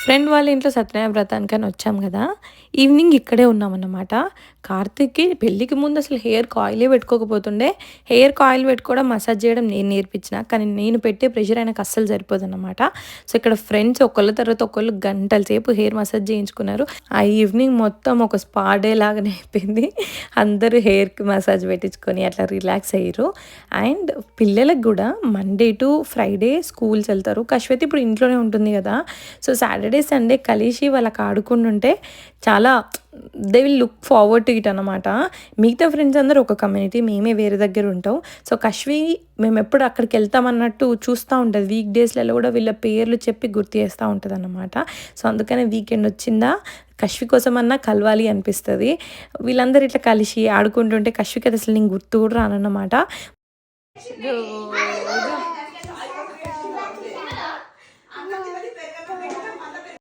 Friend వాళ్ళ ఇంట్లో సత్యనారాయణ వ్రతానికని వచ్చాం కదా! ఈవినింగ్ ఇక్కడే ఉన్నామన్నమాట. కార్తీక్‌కి పెళ్ళికి ముందు అసలు హెయిర్‌కి ఆయిలే పెట్టుకోకపోతుండే. హెయిర్‌కి ఆయిల్ పెట్టుకోవడం, మసాజ్ చేయడం నేను నేర్పించిన. కానీ నేను పెట్టే ప్రెషర్ ఆయనకు అస్సలు సరిపోదన్నమాట. సో, ఇక్కడ ఫ్రెండ్స్ ఒకళ్ళ తర్వాత ఒకళ్ళు గంటల సేపు హెయిర్ మసాజ్ చేయించుకున్నారు. ఆ ఈవినింగ్ మొత్తం ఒక స్పా డే లాగానే అయిపోయింది. అందరూ హెయిర్‌కి మసాజ్ పెట్టించుకొని అట్లా రిలాక్స్ అయ్యిర్రు. అండ్ పిల్లలకి గూడా మండే టు ఫ్రైడే స్కూల్స్ ఎళ్తారు. కశ్వతి ఇప్పుడు ఇంట్లోనే ఉంటుంది కదా! సో సాటర్డే సండే కలిసి వాళ్ళకి ఆడుకుంటుంటే చాలా they will look forward to it అనమాట. మిగతా ఫ్రెండ్స్ అందరూ ఒక కమ్యూనిటీ, మేమే వేరే దగ్గర ఉంటాం. సో కశ్వి మేము ఎప్పుడు అక్కడికి వెళ్తామన్నట్టు చూస్తూ ఉంటుంది. వీక్ డేస్లలో కూడా వీళ్ళ పేర్లు చెప్పి గుర్తు చేస్తూ ఉంటుంది అన్నమాట. సో అందుకనే వీకెండ్ వచ్చిందా కశ్వి కోసమన్నా కలవాలి అనిపిస్తుంది. వీళ్ళందరూ ఇట్లా కలిసి ఆడుకుంటుంటే కశ్వికి అది అసలు నేను గుర్తు కూడా రానన్నమాట.